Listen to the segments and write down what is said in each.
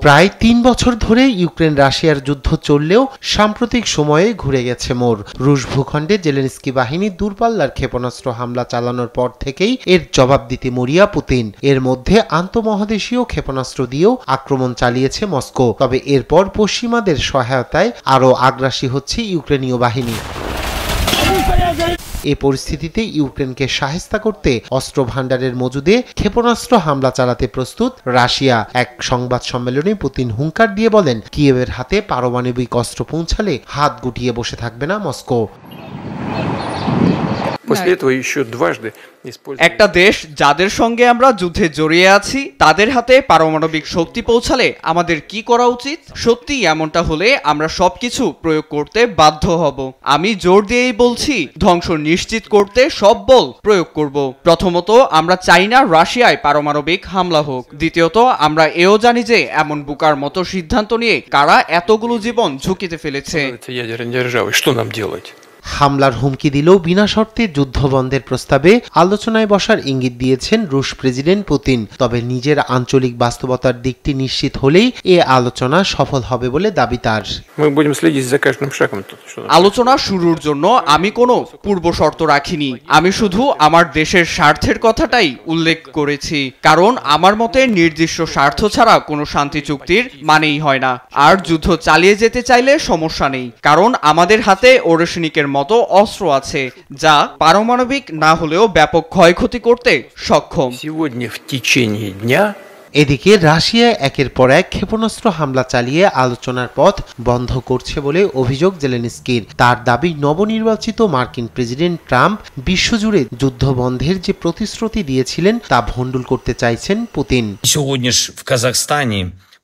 প্রায় ৩ বছর ধরে ইউক্রেন রাশিয়ার যুদ্ধ চললেও সাম্প্রতিক সময়ে ঘুরে গেছে মোড়। রুশ ভূখণ্ডে জেলেনস্কি বাহিনী দূরপাল্লার ক্ষেপণাস্ত্র হামলা চালানোর পর থেকেই এর জবাব দিতে মরিয়া পুতিন। এর মধ্যে আন্তঃমহাদেশীয় ক্ষেপণাস্ত্র দিয়েও আক্রমণ চালিয়েছে মস্কো। তবে এরপর পশ্চিমাদের সহায়তায় আরও আগ্রাসী হচ্ছে ইউক্রেনীয় বাহিনী। এ পরিস্থিতিতে ইউক্রেনকে শায়েস্তা করতে অস্ত্র ভান্ডারের মজুদে ক্ষেপণাস্ত্র হামলা চালাতে প্রস্তুত রাশিয়া। এক সংবাদ সম্মেলনে পুতিন হুঙ্কার দিয়ে বলেন, কিয়েভের হাতে পারমাণবিক অস্ত্র পৌঁছালে হাত গুটিয়ে বসে থাকবে না মস্কো। একটা দেশ যাদের সঙ্গে আমরা যুদ্ধে জড়িয়ে আছি তাদের হাতে পারমাণবিক শক্তি পৌঁছালে আমাদের কি করা উচিত? সত্যি এমনটা হলে আমরা সবকিছু প্রয়োগ করতে বাধ্য হব। আমি জোর দিয়েই বলছি, ধ্বংস নিশ্চিত করতে সব বল প্রয়োগ করব। প্রথমত, আমরা চাই না রাশিয়ায় পারমাণবিক হামলা হোক। দ্বিতীয়ত, আমরা এও জানি যে এমন বোকার মতো সিদ্ধান্ত নিয়ে কারা এতগুলো জীবন ঝুঁকিতে ফেলেছে। হামলার হুমকি দিলেও বিনা শর্তে যুদ্ধ বন্ধের প্রস্তাবে আলোচনায় বসার ইঙ্গিত দিয়েছেন রুশ প্রেসিডেন্ট পুতিন। তবে নিজের আঞ্চলিক বাস্তবতার দিকটি নিশ্চিত হলেই এ আলোচনা সফল হবে বলে দাবি তার। আলোচনা শুরুর জন্য আমি কোনো পূর্ব শর্ত রাখিনি। আমি শুধু আমার দেশের স্বার্থের কথাটাই উল্লেখ করেছি, কারণ আমার মতে নির্দিষ্ট স্বার্থ ছাড়া কোনো শান্তি চুক্তির মানেই হয় না। আর যুদ্ধ চালিয়ে যেতে চাইলে সমস্যা নেই, কারণ আমাদের হাতে ওরেশনিকের মতো অস্ত্র আছে যা পারমাণবিক না হলেও ব্যাপক ক্ষয়ক্ষতি করতে সক্ষম। এদিকে রাশিয়া একের পর এক ক্ষেপণাস্ত্র হামলা চালিয়ে আলোচনার পথ বন্ধ করছে বলে অভিযোগ জেলেনস্কির। তার দাবি, নবনির্বাচিত মার্কিন প্রেসিডেন্ট ট্রাম্প বিশ্বজুড়ে যুদ্ধ বন্ধের যে প্রতিশ্রুতি দিয়েছিলেন তা ভণ্ডুল করতে চাইছেন পুতিন।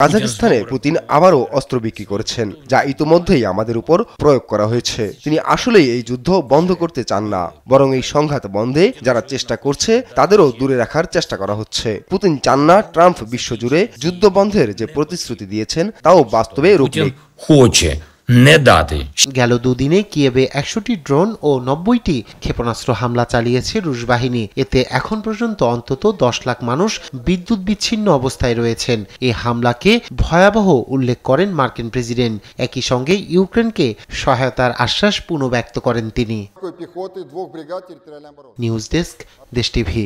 কাজাখস্তানে পুতিন আবারও অস্ত্র বিক্রি করেছেন, যা ইতোমধ্যেই আমাদের উপর প্রয়োগ করা হয়েছে। তিনি আসলেই এই যুদ্ধ বন্ধ করতে চান না, বরং এই সংঘাত বন্ধে যারা চেষ্টা করছে তাদেরও দূরে রাখার চেষ্টা করা হচ্ছে। পুতিন চান না ট্রাম্প বিশ্বজুড়ে যুদ্ধ বন্ধের যে প্রতিশ্রুতি দিয়েছেন তাও বাস্তবে রূপ নিক। গেল দুদিনে কিয়েভে ১০০টি ড্রোন ও ৯০টি ক্ষেপণাস্ত্র হামলা চালিয়েছে রুশ বাহিনী। এতে এখন পর্যন্ত অন্তত ১০ লাখ মানুষ বিদ্যুৎ বিচ্ছিন্ন অবস্থায় রয়েছেন। এই হামলাকে ভয়াবহ উল্লেখ করেন মার্কিন প্রেসিডেন্ট। একই সঙ্গে ইউক্রেনকে সহায়তার আশ্বাস পুনর্ব্যক্ত করেন তিনি। নিউজ ডেস্ক, দেশ টিভি।